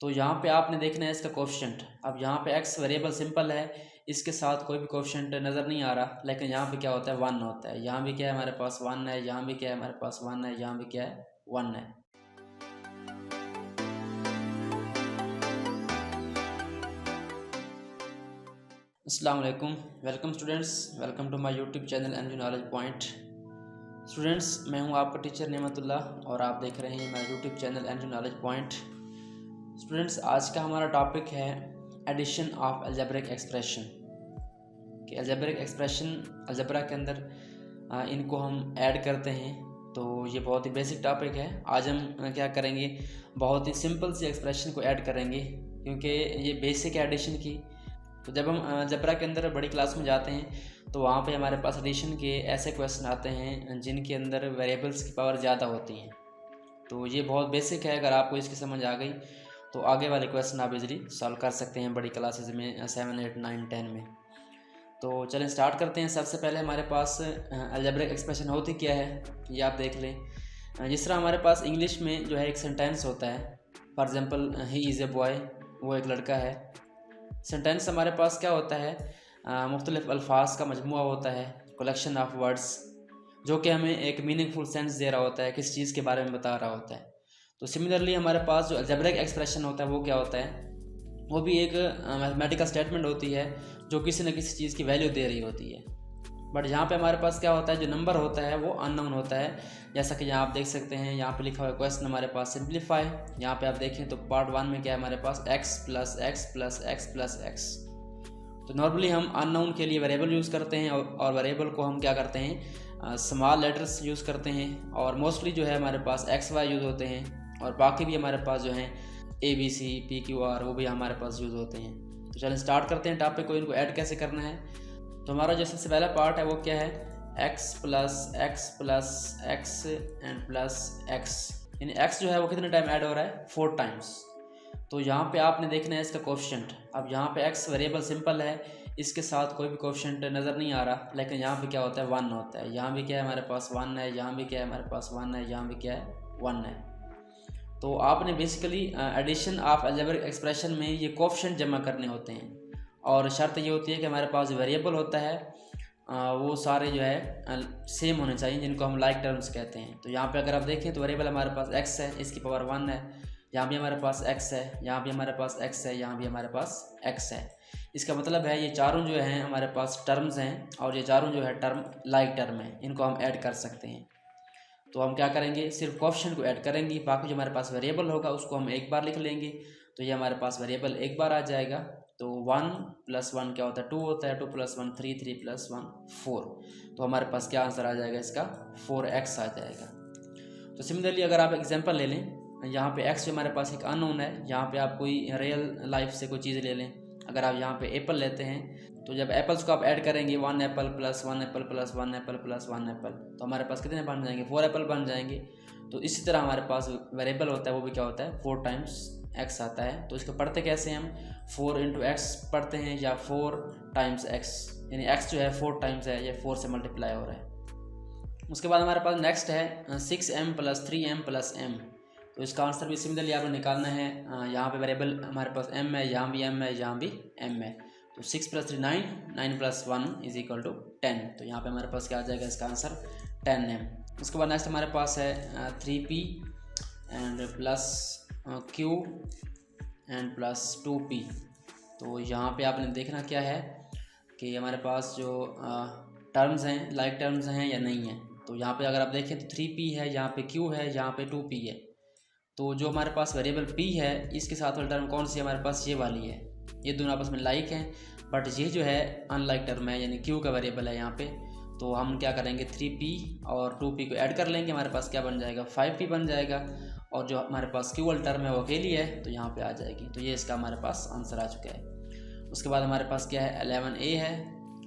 तो यहाँ पे आपने देखना है इसका कोएफिशिएंट। अब यहाँ पे x वेरिएबल सिंपल है, इसके साथ कोई भी कोएफिशिएंट नज़र नहीं आ रहा, लेकिन यहाँ पे क्या होता है 1 होता है। यहाँ भी क्या है हमारे पास 1 है, यहाँ भी क्या है हमारे पास 1 है, यहाँ भी क्या है 1 है। अस्सलाम वालेकुम, welcome students, welcome to my YouTube channel NG knowledge point. Students, मैं हूं आपका टीचर नेमतुल्लाह और आप देख रहे हैं मेरा YouTube channel NG knowledge point. Students, आज का हमारा टॉपिक है एडिशन ऑफ अलजेब्रिक एक्सप्रेशन। कि अलजेब्रिक एक्सप्रेशन अलजेब्रा के अंदर इनको हम ऐड करते हैं। तो ये बहुत ही बेसिक टॉपिक है। आज हम क्या करेंगे, बहुत ही सिंपल सी एक्सप्रेशन को ऐड करेंगे, क्योंकि ये बेसिक है एडिशन की। तो जब हम अलजेब्रा के अंदर बड़ी क्लास में जाते हैं तो वहाँ पे हमारे पास एडिशन के ऐसे क्वेश्चन आते हैं जिनके अंदर वेरिएबल्स की पावर ज़्यादा होती हैं। तो ये बहुत बेसिक है, अगर आपको इसकी समझ आ गई तो आगे वाले क्वेश्चन आप इजीली सॉल्व कर सकते हैं बड़ी क्लासेस में 7, 8, 9, 10 में। तो चलें स्टार्ट करते हैं। सबसे पहले हमारे पास अलजेब्रिक एक्सप्रेशन होती क्या है ये आप देख लें। जिस तरह हमारे पास इंग्लिश में जो है एक सेंटेंस होता है, for example he is a boy, वो एक लड़का है। सेंटेंस हमारे पास क्या होता है, मुख्तलिफ अल्फाज का मजमुआ होता है, कलेक्शन ऑफ वर्ड्स, जो कि हमें एक मीनिंगफुल सेंस दे रहा होता है, किस चीज़ के बारे में बता रहा होता है। तो सिमिलरली हमारे पास जो अलजेब्रिक एक्सप्रेशन होता है वो क्या होता है, वो भी एक मैथमेटिकल स्टेटमेंट होती है जो किसी न किसी चीज़ की वैल्यू दे रही होती है। बट यहाँ पे हमारे पास क्या होता है, जो नंबर होता है वो अननोन होता है। जैसा कि यहाँ आप देख सकते हैं, यहाँ पे लिखा हुआ है क्वेश्चन हमारे पास सिंप्लीफाई। यहाँ पे आप देखें तो पार्ट 1 में क्या है हमारे पास x plus x plus x plus x. तो नॉर्मली हम अननोन के लिए वेरिएबल यूज़ करते हैं और वेरिएबल को हम क्या करते हैं, स्मॉल लेटर्स यूज़ करते हैं। और मोस्टली जो है हमारे पास एक्स वाई यूज़ होते हैं, और बाकी भी हमारे पास जो हैं ABC, PQR वो भी हमारे पास यूज़ होते हैं। तो चलें स्टार्ट करते हैं टॉपिक को, इनको ऐड कैसे करना है। तो हमारा जो सबसे पहला पार्ट है वो क्या है, x plus x and plus x. यानी x जो है वो कितने टाइम ऐड हो रहा है, 4 टाइम्स। तो यहाँ पे आपने देखना है इसका कोएफिशिएंट। अब यहाँ पे x वेरिएबल सिंपल है, इसके साथ कोई भी कोएफिशिएंट नज़र नहीं आ रहा, लेकिन यहाँ पे क्या होता है 1 होता है। यहाँ भी क्या है हमारे पास 1 है, यहाँ भी क्या है हमारे पास 1 है, यहाँ भी क्या है 1 है। तो आपने basically addition of algebraic expression में ये कोएफिशिएंट जमा करने होते हैं, और शर्त ये होती है कि हमारे पास जो वेरिएबल होता है वो सारे जो है सेम होने चाहिए, जिनको हम लाइक टर्म्स कहते हैं। तो यहाँ पे अगर आप देखें तो वेरिएबल हमारे पास x है, इसकी पावर 1 है, यहाँ भी हमारे पास x है, यहाँ भी हमारे पास x है, यहाँ भी हमारे पास x है। इसका मतलब है ये चारों जो हैं हमारे पास टर्म्स हैं, और ये चारों जो है टर्म लाइक टर्म है, इनको हम ऐड कर सकते हैं। तो हम क्या करेंगे, सिर्फ कोएफिशिएंट को ऐड करेंगे, बाकी जो हमारे पास वेरिएबल होगा उसको हम एक बार लिख लेंगे। तो ये हमारे पास वेरिएबल एक बार आ जाएगा। तो 1 प्लस 1 क्या होता है, 2 होता है। 2 प्लस 1 3, 3 प्लस 1 4। तो हमारे पास क्या आंसर आ जाएगा इसका, 4x आ जाएगा। तो सिमिलरली अगर आप एग्जांपल ले लें, यहाँ पे x जो हमारे पास एक अननोन है, यहाँ पे आप कोई रियल लाइफ से कोई चीज़ ले लें। अगर आप यहाँ पे एप्पल लेते हैं, तो जब एप्पल्स को आप ऐड करेंगे 1 Apple plus 1 Apple plus 1 Apple plus 1 Apple, तो हमारे पास कितने बन जाएंगे, 4 एप्पल बन जाएंगे। तो इसी तरह हमारे पास वेरिएबल होता है वो भी क्या होता है, 4 टाइम्स x आता है। तो इसको पढ़ते कैसे हम, 4 इंटू एक्स पढ़ते हैं, या 4 टाइम्स x, यानी x जो है 4 टाइम्स है, ये 4 से मल्टीप्लाई हो रहा है। उसके बाद हमारे पास नेक्स्ट है 6m plus 3m plus m। तो इसका आंसर भी सिमिलरली आपको निकालना है। यहाँ पे वेरिएबल हमारे पास m है, यहाँ भी m है, यहाँ भी m है। तो 6 plus 3 9, 9 plus 1 is equal to 10। तो यहाँ पे हमारे पास क्या आ जाएगा, इसका आंसर 10m। उसके बाद नेक्स्ट हमारे पास है 3p and plus q and plus 2p। तो यहाँ पे आपने देखना क्या है कि हमारे पास जो टर्म्स हैं लाइक टर्म्स हैं या नहीं है। तो यहाँ पे अगर आप देखें तो 3p है, यहाँ पे q है, यहाँ पे 2p है। तो जो हमारे पास वेरिएबल p है, इसके साथ वाली टर्म कौन सी है हमारे पास, ये वाली है। ये दोनों आपस में लाइक हैं, बट ये जो है अनलाइक टर्म है, यानी q का वेरिएबल है यहाँ पे। तो हम क्या करेंगे, 3p और 2p को ऐड कर लेंगे, हमारे पास क्या बन जाएगा, 5p बन जाएगा। और जो हमारे पास q वाली टर्म है वो अकेली है, तो यहाँ पे आ जाएगी। तो ये इसका हमारे पास आंसर आ चुका है। उसके बाद हमारे पास क्या है, 11a है,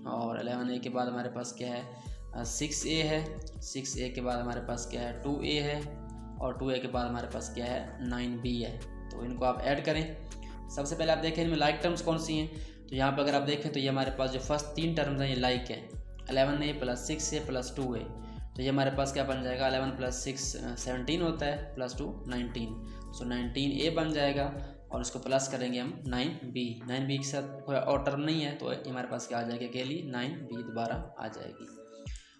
और 11a के बाद हमारे पास क्या है, 6a है। 6a के बाद हमारे पास क्या है, 2a है, और 2a के बाद हमारे पास क्या है, 9b है। तो इनको आप ऐड करें। सबसे पहले आप देखें इनमें लाइक टर्म्स कौन सी हैं। तो यहाँ पर अगर आप देखें तो ये हमारे पास जो फर्स्ट 3 टर्म्स हैं ये लाइक है, 11a plus 6a plus 2a। तो ये हमारे पास क्या बन जाएगा, 11 प्लस 6 17 होता है, प्लस 2 19। सो 19a बन जाएगा। और इसको प्लस करेंगे हम 9b के साथ कोई और टर्म नहीं है तो ये हमारे पास क्या आ जाएगी अकेली 9b दोबारा आ जाएगी।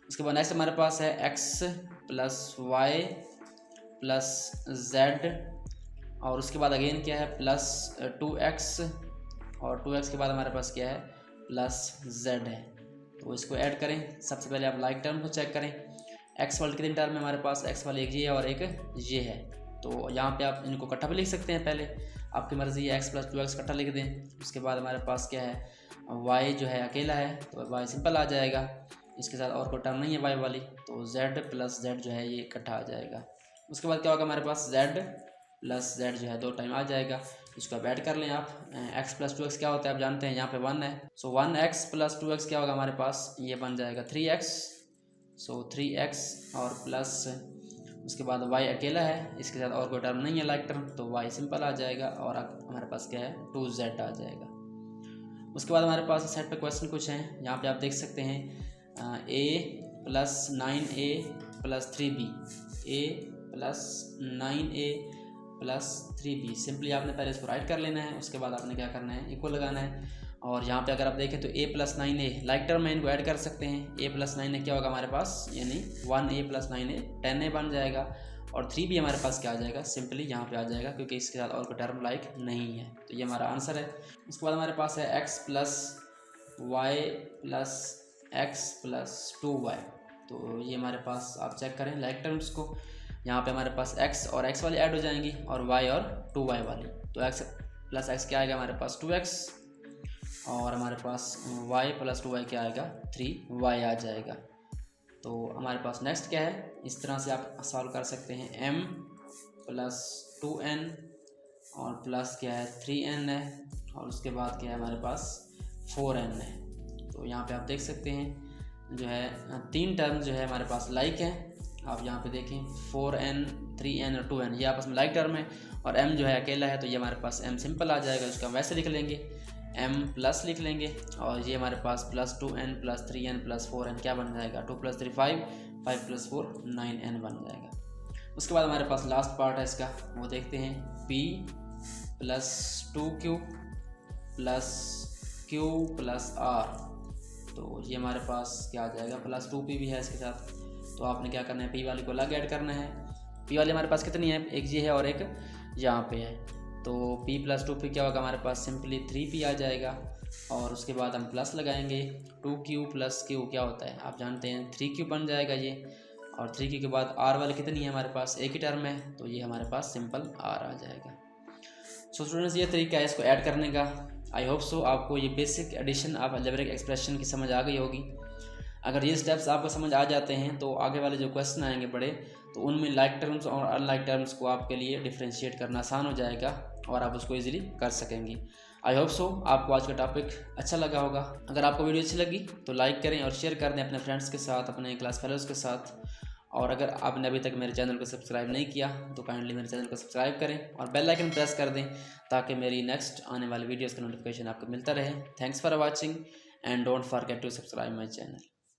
उसके बाद नेक्स्ट हमारे पास है x plus y plus z और उसके बाद अगेन क्या है प्लस 2x और 2x के बाद हमारे पास क्या है प्लस z है। तो इसको ऐड करें। सबसे पहले आप लाइक टर्म को चेक करें। x वाले कितने टर्म में हमारे पास x वाले एक ये है और एक ये है, तो यहाँ पे आप इनको इकट्ठा भी लिख सकते हैं। पहले आपकी मर्ज़ी है x प्लस 2x इकट्ठा लिख दें। उसके बाद हमारे पास क्या है y जो है अकेला है तो y सिंपल आ जाएगा, इसके साथ और कोई टर्म नहीं है y वाली, तो z प्लस z जो है ये इकट्ठा आ जाएगा। उसके बाद क्या होगा हमारे पास z प्लस z जो है 2 टाइम आ जाएगा। इसको आप ऐड कर लें। आप x प्लस 2x क्या होता है आप जानते हैं, यहाँ पे 1 है, सो 1x प्लस 2x क्या होगा हमारे पास, ये बन जाएगा 3x, सो 3x और प्लस उसके बाद y अकेला है, इसके साथ और कोई टर्म नहीं है लाइक टर्म, तो y सिंपल आ जाएगा और हमारे पास क्या है 2z आ जाएगा। उसके बाद हमारे पास सेट पे क्वेश्चन कुछ हैं, यहाँ पे आप देख सकते हैं a plus 9a plus 3b, a plus 9a plus 3b। Simply आपने पहले इसको राइट कर लेना है, उसके बाद आपने क्या करना है इक्वल लगाना है। और यहाँ पे अगर आप देखें तो a plus 9a like term में इनको ऐड कर सकते हैं। a प्लस 9a क्या होगा हमारे पास, यानी 1a प्लस 9a 10a बन जाएगा और 3b हमारे पास क्या आ जाएगा, सिंपली यहाँ पे आ जाएगा क्योंकि इसके साथ और कोई टर्म लाइक नहीं है, तो ये हमारा आंसर है। उसके बाद हमारे पास है x plus y plus x plus 2y, तो ये हमारे पास आप चेक करें लाइक टर्म्स को। यहाँ पे हमारे पास x और x वाली ऐड हो जाएंगी और y और 2y वाली, तो x प्लस x क्या आएगा हमारे पास 2x और हमारे पास y प्लस 2y क्या आएगा 3y आ जाएगा। तो हमारे पास नेक्स्ट क्या है, इस तरह से आप सॉल्व कर सकते हैं। m प्लस 2n और प्लस क्या है 3n है और उसके बाद क्या है हमारे पास 4n है। तो यहाँ पे आप देख सकते हैं जो है 3 टर्म जो है हमारे पास लाइक हैं। आप यहाँ पे देखें 4n 3n और 2n ये आपस में लाइक टर्म है और m जो है अकेला है, तो ये हमारे पास m सिंपल आ जाएगा, इसका वैसे लिख लेंगे m प्लस लिख लेंगे और ये हमारे पास plus 2n plus 3n plus 4n क्या बन जाएगा 2 प्लस 3 5, 5 प्लस 4 9n बन जाएगा। उसके बाद हमारे पास लास्ट पार्ट है इसका, वो देखते हैं p plus 2q plus q plus r, तो ये हमारे पास क्या आ जाएगा प्लस 2p भी है इसके साथ। तो आपने क्या करना है p वाली को अलग ऐड करना है। p वाली हमारे पास कितनी है, एक ये है और एक यहाँ पे है, तो p प्लस 2p क्या होगा हमारे पास सिंपली 3p आ जाएगा और उसके बाद हम प्लस लगाएंगे 2q प्लस q क्या होता है आप जानते हैं 3q बन जाएगा ये, और 3q के बाद r वाली कितनी है हमारे पास एक ही टर्म है, तो ये हमारे पास सिंपल r आ जाएगा। सो स्टूडेंट्स ये तरीका है इसको ऐड करने का। आई होप सो आपको ये basic addition of algebraic expression की समझ आ गई होगी। अगर ये स्टेप्स आपको समझ आ जाते हैं तो आगे वाले जो क्वेश्चन आएंगे बड़े, तो उनमें लाइक टर्म्स और अनलाइक टर्म्स को आपके लिए डिफ्रेंशिएट करना आसान हो जाएगा और आप उसको इजीली कर सकेंगे। आई होप सो आपको आज का टॉपिक अच्छा लगा होगा। अगर आपको वीडियो अच्छी लगी तो लाइक करें और शेयर कर दें अपने फ्रेंड्स के साथ, अपने क्लास फेलोज़ के साथ। और अगर आपने अभी तक मेरे चैनल को सब्सक्राइब नहीं किया तो काइंडली मेरे चैनल को सब्सक्राइब करें और बेल आइकन प्रेस कर दें ताकि मेरी नेक्स्ट आने वाली वीडियोज़ का नोटिफिकेशन आपको मिलता रहे। Thanks for watching and don't forget to subscribe my channel.